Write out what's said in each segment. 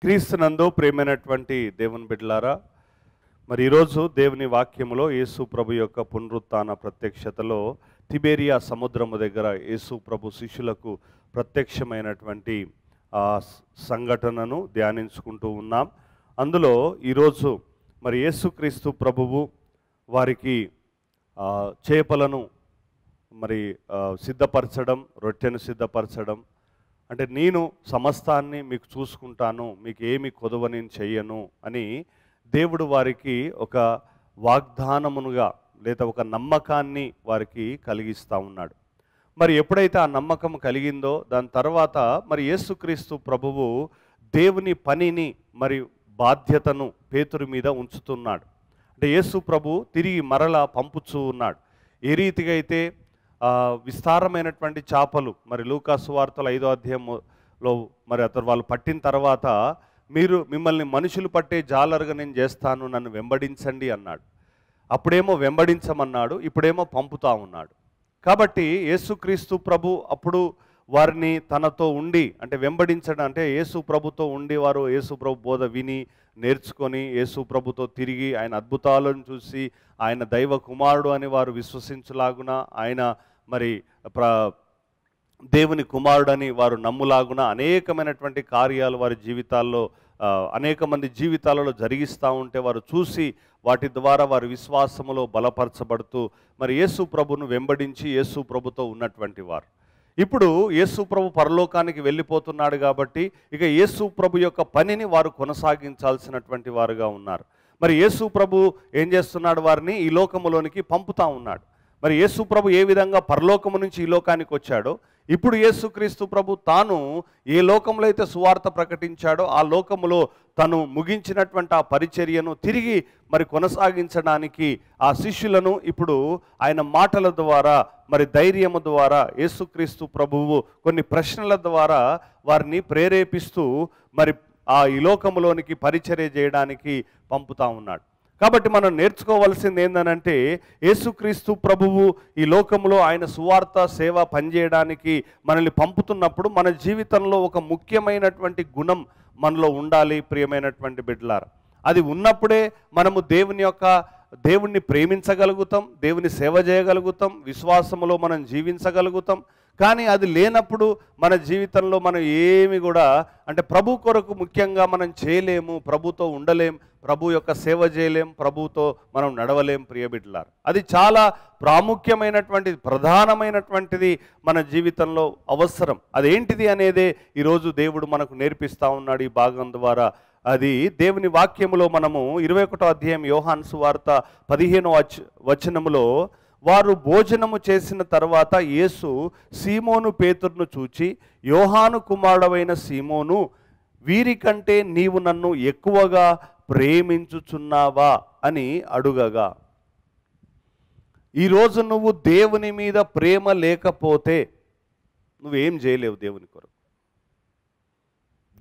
క్రీస్తునందు ప్రియమైనటువంటి దేవుని బిడ్డలారా, మరి ఈరోజు దేవుని వాక్యములో యేసు ప్రభు యొక్క పునరుత్థాన ప్రత్యక్షతలో తిబేరియా సముద్రము దగ్గర యేసు ప్రభు శిష్యులకు ప్రత్యక్షమైనటువంటి ఆ సంఘటనను ధ్యానించుకుంటూ ఉన్నాం. అందులో ఈరోజు మరి యేసుక్రీస్తు ప్రభువు వారికి చేపలను మరి సిద్ధపరచడం, రొట్టెను సిద్ధపరచడం, అంటే నేను సమస్తాన్ని మీకు చూసుకుంటాను, మీకు ఏమి కొదవ నేను చెయ్యను అని దేవుడు వారికి ఒక వాగ్దానమునుగా లేదా ఒక నమ్మకాన్ని వారికి కలిగిస్తూ ఉన్నాడు. మరి ఎప్పుడైతే ఆ నమ్మకం కలిగిందో దాని తర్వాత మరి యేసుక్రీస్తు ప్రభువు దేవుని పనిని మరి బాధ్యతను పేతురు మీద ఉంచుతున్నాడు. అంటే యేసు ప్రభు తిరిగి మరలా పంపుచూ ఉన్నాడు. ఏ రీతిగా అయితే విస్తారమైనటువంటి చేపలు మరి లూకా సువార్తల 5వ అధ్యాయంలో మరి అతను వాళ్ళు పట్టిన తర్వాత మిమ్మల్ని మనుషులు పట్టే జాలరుగా నేను చేస్తాను, నన్ను వెంబడించండి అన్నాడు. అప్పుడేమో వెంబడించమన్నాడు, ఇప్పుడేమో పంపుతా ఉన్నాడు. కాబట్టి యేసుక్రీస్తు ప్రభు అప్పుడు వారిని తనతో ఉండి, అంటే వెంబడించడం అంటే యేసు ప్రభుతో ఉండి వారు యేసు ప్రభు బోధ విని నేర్చుకొని యేసు ప్రభుతో తిరిగి ఆయన అద్భుతాలను చూసి ఆయన దైవ కుమారుడు అని వారు విశ్వసించలాగున, ఆయన మరి దేవుని కుమారుడని వారు నమ్ములాగున అనేకమైనటువంటి కార్యాలు వారి జీవితాల్లో అనేక మంది జీవితాలలో జరిగిస్తూ ఉంటే వారు చూసి వాటి ద్వారా వారి విశ్వాసములో బలపరచబడుతూ మరి యేసు ప్రభును వెంబడించి యేసు ప్రభుతో ఉన్నటువంటి వారు. ఇప్పుడు యేసు ప్రభు పరలోకానికి వెళ్ళిపోతున్నాడు కాబట్టి ఇక యేసు ప్రభు యొక్క పనిని వారు కొనసాగించాల్సినటువంటి వారుగా ఉన్నారు. మరి యేసు ప్రభు ఏం చేస్తున్నాడు? వారిని ఈ లోకములోనికి పంపుతా ఉన్నాడు. మరి యేసు ప్రభు ఏ విధంగా పరలోకము నుంచి ఈ లోకానికి వచ్చాడో, ఇప్పుడు యేసుక్రీస్తు ప్రభు తాను ఏ లోకంలో అయితే సువార్త ప్రకటించాడో ఆ లోకములో తను ముగించినటువంటి ఆ పరిచర్యను తిరిగి మరి కొనసాగించడానికి ఆ శిష్యులను ఇప్పుడు ఆయన మాటల ద్వారా మరి ధైర్యము ద్వారా యేసుక్రీస్తు ప్రభువు కొన్ని ప్రశ్నల ద్వారా వారిని ప్రేరేపిస్తూ మరి ఈ లోకములోనికి పరిచర్య చేయడానికి పంపుతా ఉన్నాడు. కాబట్టి మనం నేర్చుకోవాల్సింది ఏంటనంటే యేసుక్రీస్తు ప్రభువు ఈ లోకంలో ఆయన సువార్త సేవ పనిచేయడానికి మనల్ని పంపుతున్నప్పుడు మన జీవితంలో ఒక ముఖ్యమైనటువంటి గుణం మనలో ఉండాలి. ప్రియమైనటువంటి బిడ్డలారా, అది ఉన్నప్పుడే మనము దేవుణ్ణి ప్రేమించగలుగుతాం, దేవుని సేవ చేయగలుగుతాం, విశ్వాసములో మనం జీవించగలుగుతాం. కానీ అది లేనప్పుడు మన జీవితంలో మనం ఏమి కూడా అంటే ప్రభు కొరకు ముఖ్యంగా మనం చేయలేము, ప్రభుతో ఉండలేం, ప్రభు యొక్క సేవ చేయలేం, ప్రభుతో మనం నడవలేం. ప్రియబిడ్డలారా, అది చాలా ప్రాముఖ్యమైనటువంటిది, ప్రధానమైనటువంటిది మన జీవితంలో అవసరం. అదేంటిది అనేదే ఈరోజు దేవుడు మనకు నేర్పిస్తూ ఉన్నాడు ఈ భాగం ద్వారా. అది దేవుని వాక్యములో మనము 21వ అధ్యాయం యోహాను సువార్త 15వ వచనములో, వారు భోజనము చేసిన తర్వాత యేసు సీమోను పేతురును చూచి, యోహాను కుమారుడవైన సీమోను, వీరికంటే నీవు నన్ను ఎక్కువగా ప్రేమించుచున్నావా అని అడుగగా, ఈరోజు నువ్వు దేవుని మీద ప్రేమ లేకపోతే నువ్వేం చేయలేవు. దేవుని కొరకు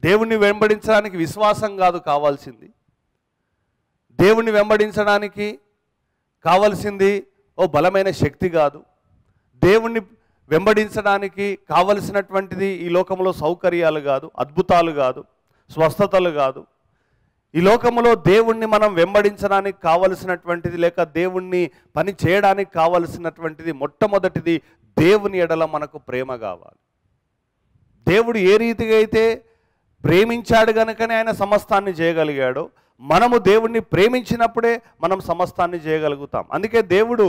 దేవుణ్ణి వెంబడించడానికి విశ్వాసం కాదు కావాల్సింది, దేవుణ్ణి వెంబడించడానికి కావలసింది బలమైన శక్తి కాదు, దేవుణ్ణి వెంబడించడానికి కావలసినటువంటిది ఈ లోకంలో సౌకర్యాలు కాదు, అద్భుతాలు కాదు, స్వస్థతలు కాదు. ఈ లోకంలో దేవుణ్ణి మనం వెంబడించడానికి కావలసినటువంటిది లేక దేవుణ్ణి పని చేయడానికి కావలసినటువంటిది మొట్టమొదటిది దేవుని ఎడల మనకు ప్రేమ కావాలి. దేవుడు ఏ రీతిగా అయితే ప్రేమించాడు కనుకనే ఆయన సమస్తాన్ని చేయగలిగాడు. మనము దేవుణ్ణి ప్రేమించినప్పుడే మనం సమస్తాన్ని చేయగలుగుతాం. అందుకే దేవుడు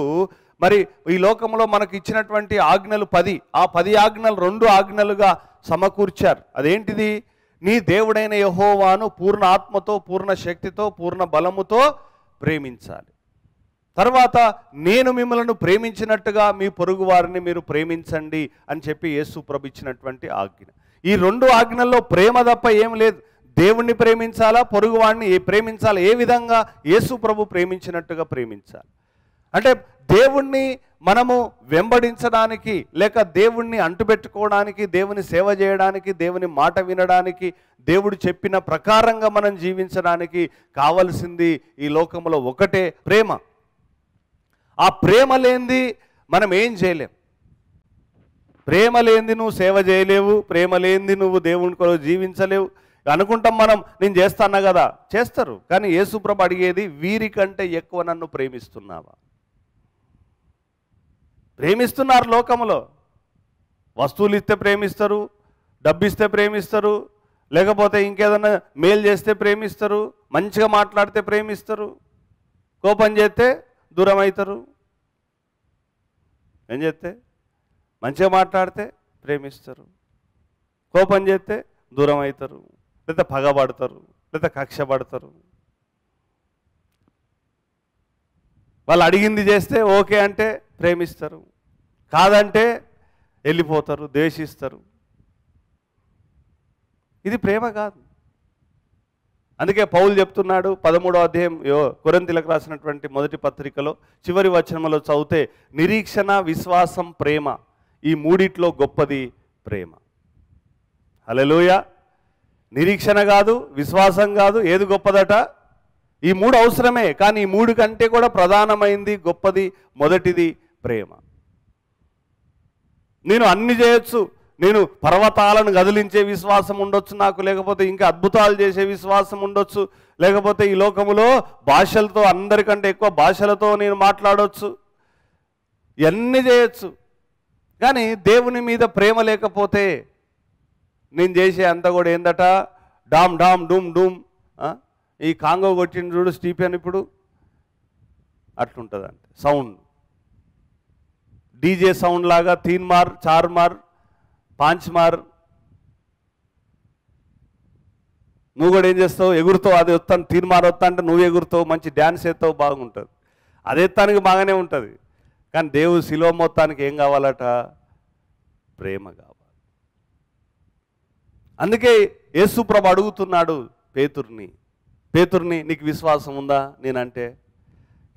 మరి ఈ లోకంలో మనకు ఇచ్చినటువంటి ఆజ్ఞలు 10, ఆ 10 ఆజ్ఞలు 2 ఆజ్ఞలుగా సమకూర్చారు. అదేంటిది? నీ దేవుడైన యెహోవాను పూర్ణ ఆత్మతో, పూర్ణ శక్తితో, పూర్ణ బలముతో ప్రేమించాలి. తర్వాత నేను మిమ్మల్ని ప్రేమించినట్టుగా మీ పొరుగు వారిని మీరు ప్రేమించండి అని చెప్పి యేసు ప్రభు ఇచ్చినటువంటి ఆజ్ఞ. ఈ 2 ఆజ్ఞల్లో ప్రేమ తప్ప ఏం లేదు. దేవుణ్ణి ప్రేమించాలా, పొరుగువాడిని ప్రేమించాలా, ఏ విధంగా యేసు ప్రభు ప్రేమించినట్టుగా ప్రేమించాలి. అంటే దేవుణ్ణి మనము వెంబడించడానికి లేక దేవుణ్ణి అంటుపెట్టుకోవడానికి, దేవుని సేవ చేయడానికి, దేవుని మాట వినడానికి, దేవుడు చెప్పిన ప్రకారంగా మనం జీవించడానికి కావలసింది ఈ లోకంలో ఒకటే, ప్రేమ. ఆ ప్రేమ లేనిది మనం ఏం చేయలేం. ప్రేమ లేనిది నువ్వు సేవ చేయలేవు, ప్రేమ లేనిది నువ్వు దేవుని కొరకు జీవించలేవు. అనుకుంటాం మనం, నేను చేస్తాను కదా, చేస్తారు. కానీ యేసుప్రభు అడిగేది, వీరికంటే ఎక్కువ నన్ను ప్రేమిస్తున్నావా? ప్రేమిస్తున్నారు లోకంలో. వస్తువులు ఇస్తే ప్రేమిస్తారు, డబ్బు ఇస్తే ప్రేమిస్తారు, లేకపోతే ఇంకేదన్నా మేలు చేస్తే ప్రేమిస్తారు, మంచిగా మాట్లాడితే ప్రేమిస్తారు, కోపం చేస్తే దూరం అవుతారు. ఏం చేస్తే మంచిగా మాట్లాడితే ప్రేమిస్తారు, కోపం చేస్తే దూరం అవుతారు, లేదా పగబడతారు, లేదా కక్ష పడతారు. వాళ్ళు అడిగింది చేస్తే ఓకే అంటే ప్రేమిస్తారు, కాదంటే వెళ్ళిపోతారు, ద్వేషిస్తారు. ఇది ప్రేమ కాదు. అందుకే పౌలు చెప్తున్నాడు 13వ అధ్యాయం కొరింథీయులకు రాసినటువంటి మొదటి పత్రికలో చివరి వచనంలో చదివితే, నిరీక్షణ, విశ్వాసం, ప్రేమ, ఈ మూడిట్లో గొప్పది ప్రేమ. హల్లెలూయా. నిరీక్షణ కాదు, విశ్వాసం కాదు, ఏది గొప్పదట? ఈ మూడు అవసరమే, కానీ ఈ మూడు కంటే కూడా ప్రధానమైంది, గొప్పది, మొదటిది ప్రేమ. నేను అన్ని చేయొచ్చు, నేను పర్వతాలను కదిలించే విశ్వాసం ఉండొచ్చు నాకు, లేకపోతే ఇంకా అద్భుతాలు చేసే విశ్వాసం ఉండొచ్చు, లేకపోతే ఈ లోకములో భాషలతో, అందరికంటే ఎక్కువ భాషలతో నేను మాట్లాడవచ్చు, ఇవన్నీ చేయొచ్చు. కానీ దేవుని మీద ప్రేమ లేకపోతే నేను చేసే అంతా కూడా ఏందట? డామ్ డామ్ డూమ్ డూమ్. ఈ కాంగో కొట్టిన చూడు స్టీఫెన్, ఇప్పుడు అట్లుంటుంది అంటే సౌండ్, డీజే సౌండ్ లాగా 3 మార్ 4 మార్ 5 మార్. నువ్వు కూడా ఏం చేస్తావు? ఎగురుతావు. అది వస్తాను 3 మార్ వస్తా అంటే నువ్వు ఎగురుతావు, మంచి డ్యాన్స్ వేస్తావు, బాగుంటుంది. అది ఎత్తానికి బాగానే ఉంటుంది. కానీ దేవుడు శిలువ మొత్తానికి ఏం కావాలట? ప్రేమ కావాలి. అందుకే యేసుప్రభు అడుగుతున్నాడు పేతుర్ని, నీకు విశ్వాసం ఉందా నేనంటే?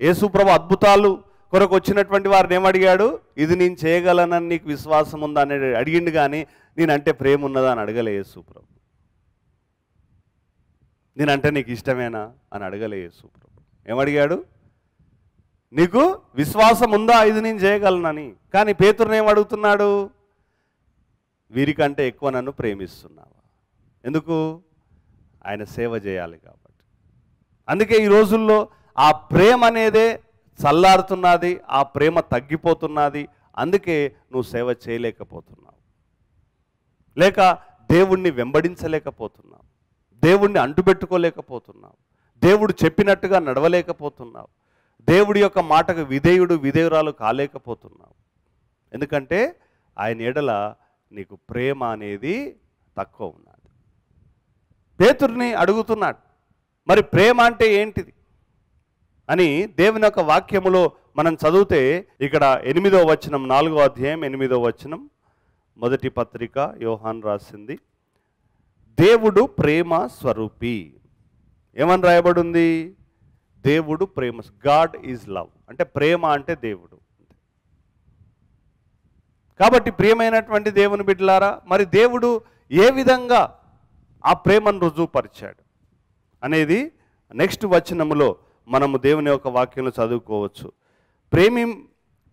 యేసుప్రభు అద్భుతాలు కొరకు వచ్చినటువంటి వారిని ఏమడిగాడు? ఇది నేను చేయగలనని నీకు విశ్వాసం ఉందా అని అడిగిండు, కానీ నేనంటే ప్రేమ ఉన్నదా అని అడగలే యేసుప్రభు. నేనంటే నీకు ఇష్టమేనా అని అడగలే యేసుప్రభు. ఏమడిగాడు? నీకు విశ్వాసం ఉందా ఇది నేను చేయగలనని. కానీ పేతురుని ఏమడుగుతున్నాడు? వీరికంటే ఎక్కువ నన్ను ప్రేమిస్తున్నావా? ఎందుకు? ఆయన సేవ చేయాలి కాబట్టి. అందుకే ఈ రోజుల్లో ఆ ప్రేమ అనేదే చల్లారుతున్నది, ఆ ప్రేమ తగ్గిపోతున్నది. అందుకే నువ్వు సేవ చేయలేకపోతున్నావు, లేక దేవుణ్ణి వెంబడించలేకపోతున్నావు, దేవుణ్ణి అంటుపెట్టుకోలేకపోతున్నావు, దేవుడు చెప్పినట్టుగా నడవలేకపోతున్నావు, దేవుడి యొక్క మాటకు విధేయురాలు కాలేకపోతున్నావు. ఎందుకంటే ఆయన ఎడల నీకు ప్రేమ అనేది తక్కువ ఉన్నది. పేతురుని అడుగుతున్నాడు, మరి ప్రేమ అంటే ఏంటిది అని దేవుని యొక్క వాక్యములో మనం చదివితే, ఇక్కడ 8వ వచనం, 4వ అధ్యాయం 8వ వచనం, మొదటి పత్రిక యోహాన్ రాసింది, దేవుడు ప్రేమ స్వరూపి. ఏమని రాయబడి ఉంది? దేవుడు ప్రేమ. God is love. అంటే ప్రేమ అంటే దేవుడు. కాబట్టి ప్రియమైనటువంటి దేవుని బిడ్డలారా, మరి దేవుడు ఏ విధంగా ఆ ప్రేమను రుజువుపరిచాడు అనేది నెక్స్ట్ వచనములో మనము దేవుని యొక్క వాక్యంలో చదువుకోవచ్చు.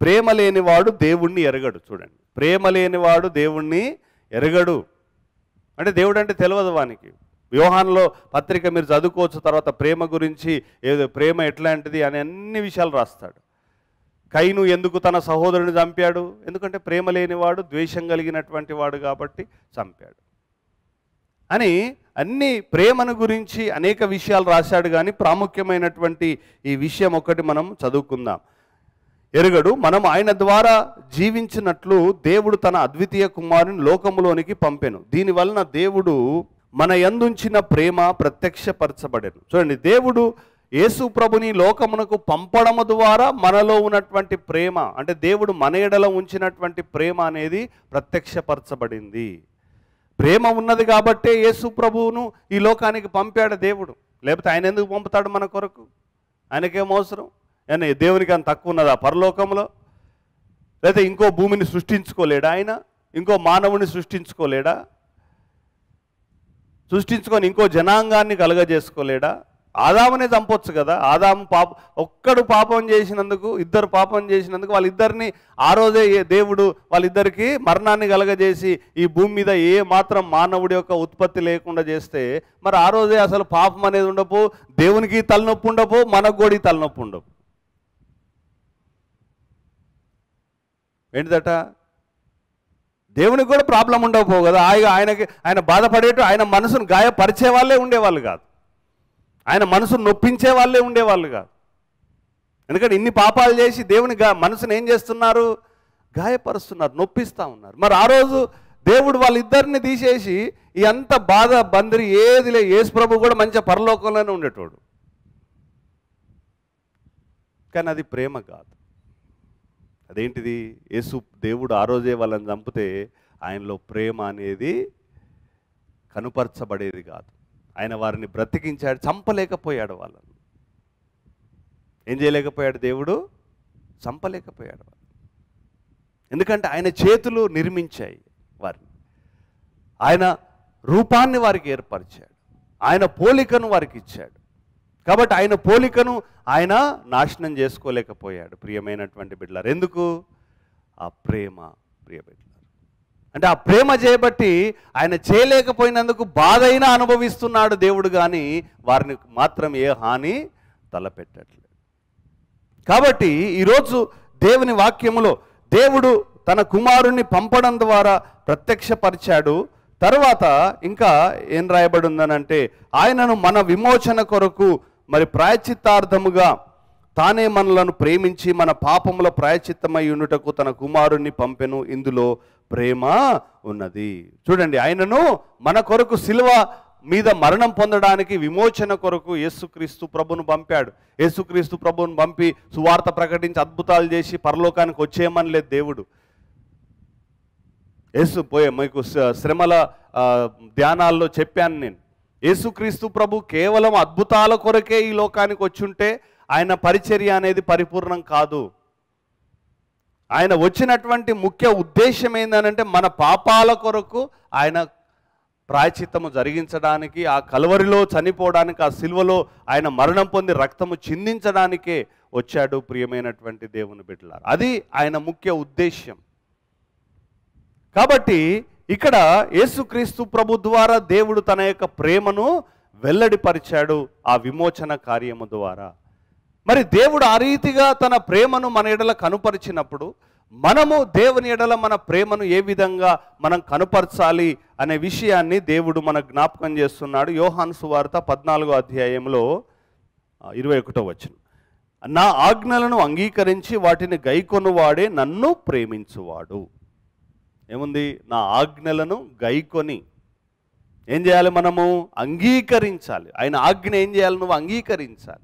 ప్రేమ లేనివాడు దేవుణ్ణి ఎరగడు. చూడండి, ప్రేమ లేనివాడు దేవుణ్ణి ఎరగడు అంటే దేవుడు అంటే తెలియదు వానికి. యోహానులో పత్రిక మీరు చదువుకోవచ్చు. తర్వాత ప్రేమ గురించి, ఏదో ప్రేమ ఎట్లాంటిది అని అన్ని విషయాలు రాస్తాడు. కయీను ఎందుకు తన సహోదరుని చంపాడు? ఎందుకంటే ప్రేమ లేనివాడు, ద్వేషం కలిగినటువంటి వాడు కాబట్టి చంపాడు అని అన్ని ప్రేమను గురించి అనేక విషయాలు రాశాడు. కానీ ప్రాముఖ్యమైనటువంటి ఈ విషయం ఒకటి మనం చదువుకుందాం. ఎరుగడు, మనం ఆయన ద్వారా జీవించినట్లు దేవుడు తన అద్వితీయ కుమారుని లోకములోనికి పంపెను. దీనివలన దేవుడు మన యందుంచిన ప్రేమ ప్రత్యక్షపరచబడెను. చూడండి, దేవుడు యేసు ప్రభుని లోకమునకు పంపడము ద్వారా మనలో ఉన్నటువంటి ప్రేమ, అంటే దేవుడు మన ఎడల ఉంచినటువంటి ప్రేమ అనేది ప్రత్యక్షపరచబడింది. ప్రేమ ఉన్నది కాబట్టే యేసు ప్రభువును ఈ లోకానికి పంపాడు దేవుడు. లేకపోతే ఆయన ఎందుకు పంపుతాడు మన కొరకు? ఆయనకేం అవసరం? ఆయన దేవునికి అంత తక్కువ ఉన్నదా పరలోకంలో? లేదా ఇంకో భూమిని సృష్టించుకోలేడా ఆయన? ఇంకో మానవుని సృష్టించుకోలేడా? సృష్టించుకొని ఇంకో జనాంగాన్ని కలగజేసుకోలేడా? ఆదామునే చంపొచ్చు కదా. ఆదాము ఒక్కడు పాపం చేసినందుకు, ఇద్దరు పాపం చేసినందుకు వాళ్ళిద్దరిని ఆ రోజే దేవుడు వాళ్ళిద్దరికి మరణాన్ని కలగజేసి ఈ భూమి మీద ఏ మాత్రం మానవుడి యొక్క ఉత్పత్తి లేకుండా చేస్తే, మరి ఆ రోజే అసలు పాపం అనేది ఉండపో, దేవునికి తలనొప్పి ఉండపో, మనకు కూడా తలనొప్పి ఉండవు. ఏంటిదట? దేవునికి కూడా ప్రాబ్లం ఉండకపోవు కదా. ఆయన బాధపడేట్టు, ఆయన మనసును గాయపరిచే వాళ్ళే ఉండేవాళ్ళు కాదు, ఆయన మనసును నొప్పించే వాళ్ళే ఉండేవాళ్ళు కాదు. ఎందుకంటే ఇన్ని పాపాలు చేసి దేవుని మనసును ఏం చేస్తున్నారు? గాయపరుస్తున్నారు, నొప్పిస్తూ ఉన్నారు. మరి ఆ రోజు దేవుడు వాళ్ళిద్దరిని తీసేసి ఎంత బాధ బందిరి ఏది లే, యేసు ప్రభు కూడా మంచిగా పరలోకంలోనే ఉండేటోడు. కానీ అది ప్రేమ కాదు. అదేంటిది? యేసు దేవుడు ఆ రోజే వాళ్ళని చంపితే ఆయనలో ప్రేమ అనేది కనుపరచబడేది కాదు. ఆయన వారిని బ్రతికించాడు, చంపలేకపోయాడు వాళ్ళని. ఏం చేయలేకపోయాడు దేవుడు? చంపలేకపోయాడు వాళ్ళు. ఎందుకంటే ఆయన చేతులు నిర్మించాయి వారిని, ఆయన రూపాన్ని వారికి ఏర్పరిచాడు, ఆయన పోలికను వారికి ఇచ్చాడు. కాబట్టి ఆయన పోలికను ఆయన నాశనం చేసుకోలేకపోయాడు. ప్రియమైనటువంటి బిడ్డలారు, ఎందుకు? ఆ ప్రేమ. ప్రియ బిడ్డలారు, అంటే ఆ ప్రేమ చేయబట్టి ఆయన చేయలేకపోయినందుకు బాధ అయినా అనుభవిస్తున్నాడు దేవుడు, కానీ వారిని మాత్రం ఏ హాని తలపెట్టట్లేదు. కాబట్టి ఈరోజు దేవుని వాక్యములో దేవుడు తన కుమారుణ్ణి పంపడం ద్వారా ప్రత్యక్షపరిచాడు. తర్వాత ఇంకా ఏం రాయబడి ఉందనంటే, ఆయనను మన విమోచన కొరకు మరి ప్రాయశ్చిత్తార్థముగా తానే మనలను ప్రేమించి మన పాపముల ప్రాయశ్చిత్తమై ఉండుటకు తన కుమారుణ్ణి పంపెను, ఇందులో ప్రేమ ఉన్నది. చూడండి, ఆయనను మన కొరకు సిలువ మీద మరణం పొందడానికి విమోచన కొరకు యేసుక్రీస్తు ప్రభును పంపాడు. యేసుక్రీస్తు ప్రభువును పంపి సువార్త ప్రకటించి అద్భుతాలు చేసి పరలోకానికి వచ్చేయమని లేదు దేవుడు. మీకు శ్రమల ధ్యానాల్లో చెప్పాను నేను, యేసుక్రీస్తు ప్రభు కేవలం అద్భుతాల కొరకే ఈ లోకానికి వచ్చుంటే ఆయన పరిచర్య అనేది పరిపూర్ణం కాదు. ఆయన వచ్చినటువంటి ముఖ్య ఉద్దేశం ఏంటంటే మన పాపాల కొరకు ఆయన ప్రాయశ్చిత్తము జరిగించడానికి, ఆ కల్వరిలో చనిపోవడానికి, ఆ సిలువలో ఆయన మరణం పొంది రక్తము చిందించడానికే వచ్చాడు. ప్రియమైనటువంటి దేవుని బిడ్డలారా, అది ఆయన ముఖ్య ఉద్దేశ్యం. కాబట్టి ఇక్కడ యేసుక్రీస్తు ప్రభు ద్వారా దేవుడు తన యొక్క ప్రేమను వెల్లడిపరిచాడు ఆ విమోచన కార్యము ద్వారా. మరి దేవుడు ఆ రీతిగా తన ప్రేమను మన ఎడల కనుపరిచినప్పుడు మనము దేవుని ఎడల మన ప్రేమను ఏ విధంగా మనం కనుపరచాలి అనే విషయాన్ని దేవుడు మనకు జ్ఞాపకం చేస్తున్నాడు. యోహాను సువార్త 14వ అధ్యాయంలో 21వ వచనం, నా ఆజ్ఞలను అంగీకరించి వాటిని గైకొనువాడే నన్ను ప్రేమించువాడు. ఏముంది? నా ఆజ్ఞలను గైకొని ఏం చేయాలి? మనము అంగీకరించాలి. ఆయన ఆజ్ఞ ఏం చేయాలి? నువ్వు అంగీకరించాలి.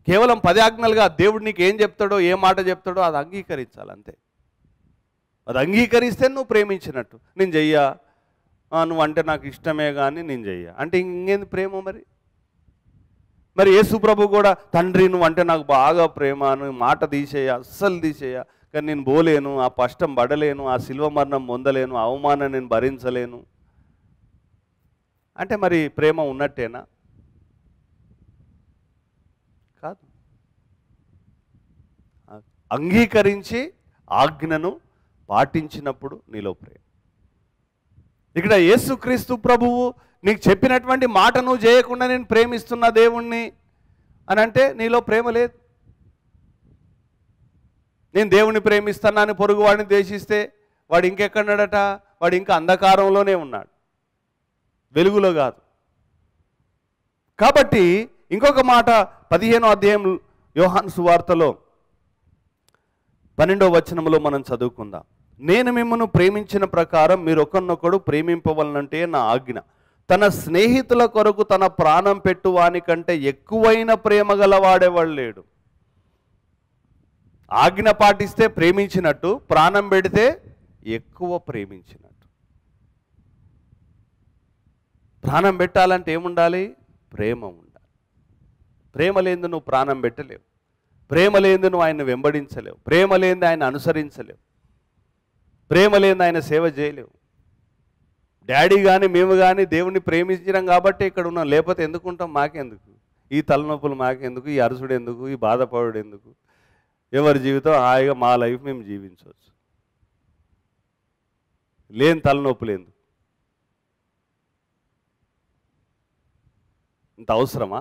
కేవలం 10 ఆజ్ఞలుగా దేవుడు నీకు ఏం చెప్తాడో, ఏ మాట చెప్తాడో అది అంగీకరించాలి, అంతే. అది అంగీకరిస్తే నువ్వు ప్రేమించినట్టు. నేను చెయ్యా, నువ్వు అంటే నాకు ఇష్టమే కానీ నేను చెయ్యా అంటే ఇంకేంది ప్రేమ? మరి యేసు ప్రభు కూడా, తండ్రి నువ్వు అంటే నాకు బాగా ప్రేమ, నువ్వు మాట తీసేయ, అస్సలు తీసేయ, కానీ నేను పోలేను, ఆ కష్టం పడలేను, ఆ శిల్వ మరణం పొందలేను, అవమానం నేను భరించలేను అంటే మరి ప్రేమ ఉన్నట్టేనా? కాదు. అంగీకరించి ఆజ్ఞను పాటించినప్పుడు నీలో ప్రేమ. ఇక్కడ యేసుక్రీస్తు ప్రభువు నీకు చెప్పినటువంటి మాట నువ్వు చేయకుండా నేను ప్రేమిస్తున్న దేవుణ్ణి అని అంటే నీలో ప్రేమ లేదు. నేను దేవుణ్ణి ప్రేమిస్తున్నాను, పొరుగువాడిని ద్వేషిస్తే వాడు ఇంకెక్కడున్నాడట? వాడు ఇంకా అంధకారంలోనే ఉన్నాడు, వెలుగులో కాదు. కాబట్టి ఇంకొక మాట 15వ అధ్యాయం యోహాను సువార్తలో 12వ వచనంలో మనం చదువుకుందాం. నేను మిమ్మల్ని ప్రేమించిన ప్రకారం మీరు ఒకరినొకడు ప్రేమింపవలనంటే నా ఆజ్ఞ. తన స్నేహితుల కొరకు తన ప్రాణం పెట్టువాని కంటే ఎక్కువైన ప్రేమ గలవాడేవాడు లేడు. ఆజ్ఞ పాటిస్తే ప్రేమించినట్టు, ప్రాణం పెడితే ఎక్కువ ప్రేమించినట్టు. ప్రాణం పెట్టాలంటే ఏముండాలి? ప్రేమ ఉండాలి. ప్రేమ లేనిది నువ్వు ప్రాణం పెట్టలేవు, ప్రేమ లేనిది నువ్వు ఆయన్ని వెంబడించలేవు, ప్రేమ లేనిది ఆయన అనుసరించలేవు, ప్రేమ లేనిది ఆయన సేవ చేయలేవు. డాడీ కానీ మేము కానీ దేవుణ్ణి ప్రేమించినాం కాబట్టి ఇక్కడ ఉన్నాం, లేకపోతే ఎందుకు ఉంటాం? మాకెందుకు ఈ తలనొప్పులు, మాకెందుకు ఈ అరుసుడు, ఎందుకు ఈ బాధపడు, ఎందుకు? ఎవరి జీవితం హాయిగా మా లైఫ్ మేము జీవించవచ్చు, లేని తలనొప్పులు ఎందుకు? ఇంత అవసరమా?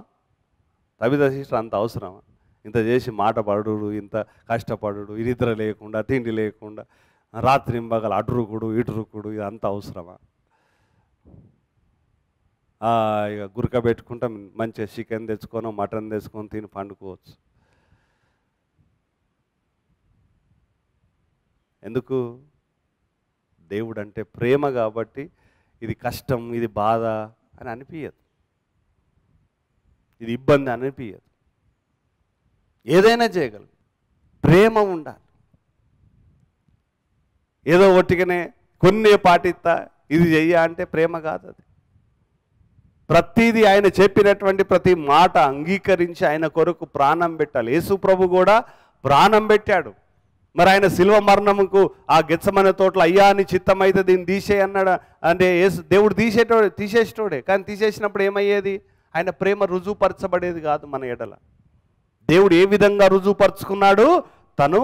తబిత సిస్టర్ అంత అవసరమా? ఇంత చేసి మాట పడు, ఇంత కష్టపడు, నిద్ర లేకుండా, తిండి లేకుండా, రాత్రింబగల అటురుకుడు ఇటురుకుడు, ఇది అంత అవసరమా? ఇక గురక పెట్టుకుంటాం, మంచిగా చికెన్ తెచ్చుకొని మటన్ తెచ్చుకొని తిని పండుకోవచ్చు. ఎందుకు? దేవుడు అంటే ప్రేమ కాబట్టి ఇది కష్టం, ఇది బాధ అని అనిపించదు, ఇది ఇబ్బంది అనిపించదు. ఏదైనా చేయగలరు, ప్రేమ ఉండాలి. ఏదో ఒట్టిగానే కొన్ని పాటిస్తా ఇది చెయ్య అంటే ప్రేమ కాదు అది. ప్రతిదీ ఆయన చెప్పినటువంటి ప్రతి మాట అంగీకరించి ఆయన కొరకు ప్రాణం పెట్టాలి. యేసు ప్రభు కూడా ప్రాణం పెట్టాడు. మరి ఆయన శిలువ మరణముకు ఆ గెత్సమనే తోటలో అయ్యా నీ చిత్తమైతే దీన్ని తీసేయి అన్నాడు. అంటే దేవుడు తీసేసేటోడే, కానీ తీసేసినప్పుడు ఏమయ్యేది? ఆయన ప్రేమ రుజువుపరచబడేది కాదు మన ఎడల. దేవుడు ఏ విధంగా రుజువుపరుచుకున్నాడు? తను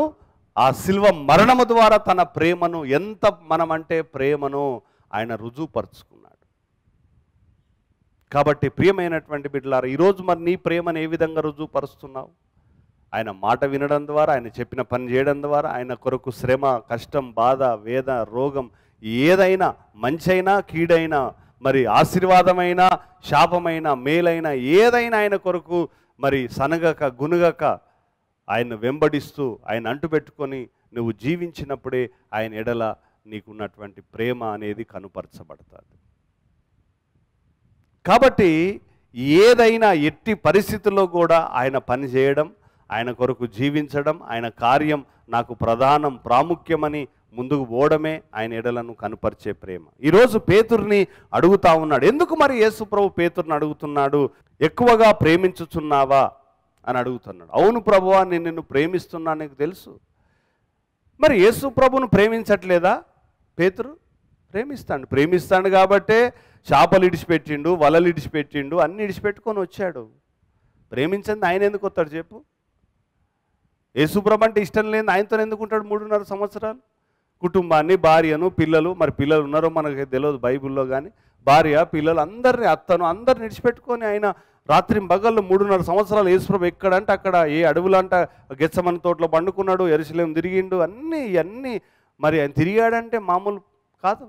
ఆ శిల్వ మరణము ద్వారా తన ప్రేమను, ఎంత మనమంటే ప్రేమను ఆయన రుజువుపరుచుకున్నాడు. కాబట్టి ప్రియమైనటువంటి బిడ్డలారా, ఈరోజు మరి నీ ప్రేమను ఏ విధంగా రుజువుపరుస్తున్నావు? ఆయన మాట వినడం ద్వారా, ఆయన చెప్పిన పని చేయడం ద్వారా, ఆయన కొరకు శ్రమ, కష్టం, బాధ, వేద, రోగం ఏదైనా, మంచైనా కీడైనా, మరి ఆశీర్వాదమైన శాపమైన మేలైన ఏదైనా ఆయన కొరకు మరి సనగక గునుగక ఆయన వెంబడిస్తూ ఆయన అంటుపెట్టుకొని నువ్వు జీవించినప్పుడే ఆయన ఎడల నీకున్నటువంటి ప్రేమ అనేది కనుపరచబడుతుంది. కాబట్టి ఏదైనా ఎట్టి పరిస్థితుల్లో కూడా ఆయన పని చేయడం, ఆయన కొరకు జీవించడం, ఆయన కార్యం నాకు ప్రధానం, ప్రాముఖ్యమని ముందుకు పోవడమే ఆయన ఎడలను కనుపరిచే ప్రేమ. ఈరోజు పేతురుని అడుగుతా ఉన్నాడు. ఎందుకు మరి యేసు ప్రభు పేతురుని అడుగుతున్నాడు? ఎక్కువగా ప్రేమించుచున్నావా అని అడుగుతున్నాడు. అవును ప్రభువా, నేను నిన్ను ప్రేమిస్తున్నా, నీకు తెలుసు. మరి యేసు ప్రభును ప్రేమించట్లేదా పేతురు? ప్రేమిస్తాడు కాబట్టే చేపలు ఇడిచిపెట్టిండు, వలలు ఇడిచిపెట్టిండు, అన్ని ఇడిచిపెట్టుకొని వచ్చాడు. ప్రేమించండి ఆయన ఎందుకు వస్తాడు చెప్పు? యేసుప్రభు అంటే ఇష్టం లేని ఆయనతో ఎందుకు ఉంటాడు 3.5 సంవత్సరాలు? కుటుంబాన్ని, భార్యను, పిల్లలు, మరి పిల్లలు ఉన్నారో మనకు తెలియదు బైబిల్లో, కానీ భార్య, పిల్లలు అందరినీ, అత్తను అందరిని విడిచిపెట్టుకొని ఆయన రాత్రి పగళ్ళు 3.5 సంవత్సరాలు యేసుప్రభు ఎక్కడంటే అక్కడ, ఏ అడవులంట గెత్సమని తోటలో పండుకున్నాడు, యెరూషలేం తిరిగిండు, ఇవన్నీ మరి ఆయన తిరిగాడంటే మామూలు కాదు.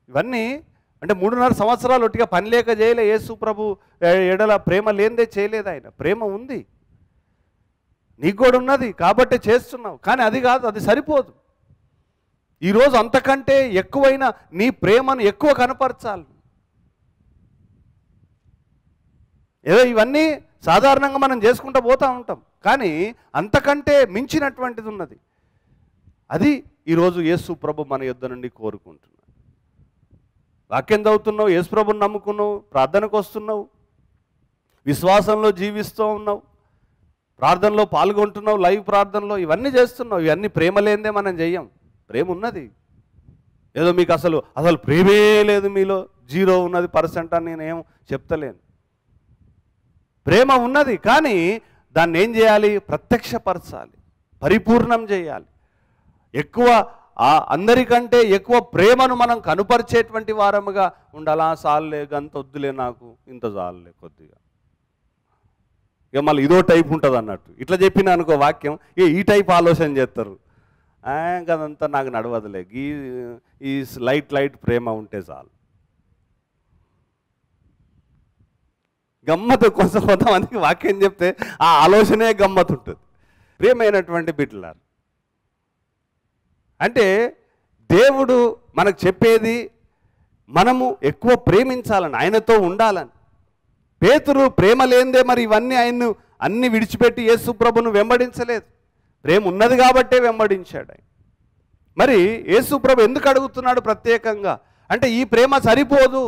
ఇవన్నీ అంటే 3.5 సంవత్సరాలు ఒట్టిగా పని లేక చేయలే. యేసు ప్రభు ఎడల ప్రేమ లేనిదే చేయలేదు. ఆయన ప్రేమ ఉంది, నీకు కూడా ఉన్నది కాబట్టే చేస్తున్నావు. కానీ అది కాదు, అది సరిపోదు. ఈరోజు అంతకంటే ఎక్కువైన నీ ప్రేమను ఎక్కువ కనపరచాలి. ఏదో ఇవన్నీ సాధారణంగా మనం చేసుకుంటూ పోతూ ఉంటాం, కానీ అంతకంటే మించినటువంటిది ఉన్నది. అది ఈరోజు యేసు ప్రభు మన యొద్ద నుండి కోరుకుంటున్నాడు. వాక్యం చదువుతున్నావు, యేసు ప్రభుని నమ్ముకున్నావు, ప్రార్థనకు వస్తున్నావు, విశ్వాసంలో జీవిస్తూ ఉన్నావు, ప్రార్థనలో పాల్గొంటున్నావు, లైవ్ ప్రార్థనలో ఇవన్నీ చేస్తున్నావు. ఇవన్నీ ప్రేమ లేనిదే మనం చెయ్యం. ప్రేమ ఉన్నది. ఏదో మీకు అసలు ప్రేమే లేదు, మీలో 0 ఉన్నది % అని నేనేం చెప్తలేను. ప్రేమ ఉన్నది, కానీ దాన్ని ఏం చేయాలి? ప్రత్యక్షపరచాలి, పరిపూర్ణం చేయాలి. ఎక్కువ అందరికంటే ఎక్కువ ప్రేమను మనం కనుపరిచేటువంటి వారముగా ఉండాలా. సాల్లే, గంత వద్దులే, నాకు ఇంత చాలులే కొద్దిగా, ఇక మళ్ళీ ఇదో టైప్ ఉంటుంది అన్నట్టు. ఇట్లా చెప్పిన అనుకో వాక్యం, ఈ టైప్ ఆలోచన చేస్తారు. కదంతా నాకు నడవదులే, ఈ లైట్ ప్రేమ ఉంటే చాలు. గమ్మత్తు కొంతమందికి వాక్యం చెప్తే ఆ ఆలోచనే గమ్మత్తు ఉంటుంది. ప్రియమైనటువంటి బిడ్డలారు, అంటే దేవుడు మనకు చెప్పేది మనము ఎక్కువ ప్రేమించాలని, ఆయనతో ఉండాలని. పేతురు ప్రేమ లేనిదే మరి ఇవన్నీ ఆయన్ను అన్ని విడిచిపెట్టి యేసు ప్రభును వెంబడించలేదు. ప్రేమ ఉన్నది కాబట్టే వెంబడించాడు ఆయన. మరి యేసు ప్రభు ఎందుకు అడుగుతున్నాడు ప్రత్యేకంగా అంటే, ఈ ప్రేమ సరిపోదు.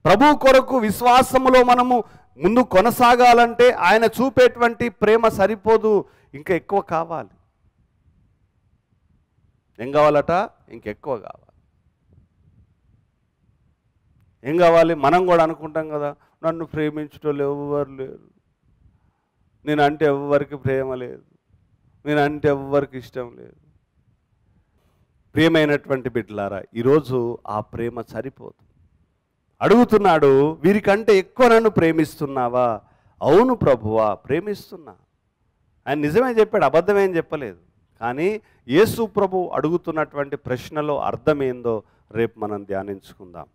ప్రభు కొరకు విశ్వాసములో మనము ముందు కొనసాగాలంటే ఆయన చూపేటువంటి ప్రేమ సరిపోదు, ఇంకా ఎక్కువ కావాలి. ఏం కావాలట? ఇంకెక్కువ కావాలి. ఏం కావాలి? మనం కూడా అనుకుంటాం కదా, నన్ను ప్రేమించటోళ్ళు ఎవ్వరు లేరు, నేనంటే ఎవ్వరికి ప్రేమ లేదు, నేనంటే ఎవ్వరికి ఇష్టం లేదు. ప్రియమైనటువంటి బిడ్డలారా, ఈరోజు ఆ ప్రేమ సరిపోదు. అడుగుతున్నాడు, వీరికంటే ఎక్కువ నన్ను ప్రేమిస్తున్నావా? అవును ప్రభువా, ప్రేమిస్తున్నా. ఆయన నిజమే చెప్పాడు, అబద్ధమేం చెప్పలేదు. కానీ యేసు ప్రభు అడుగుతున్నటువంటి ప్రశ్నలో అర్థమేందో రేపు మనం ధ్యానించుకుందాం.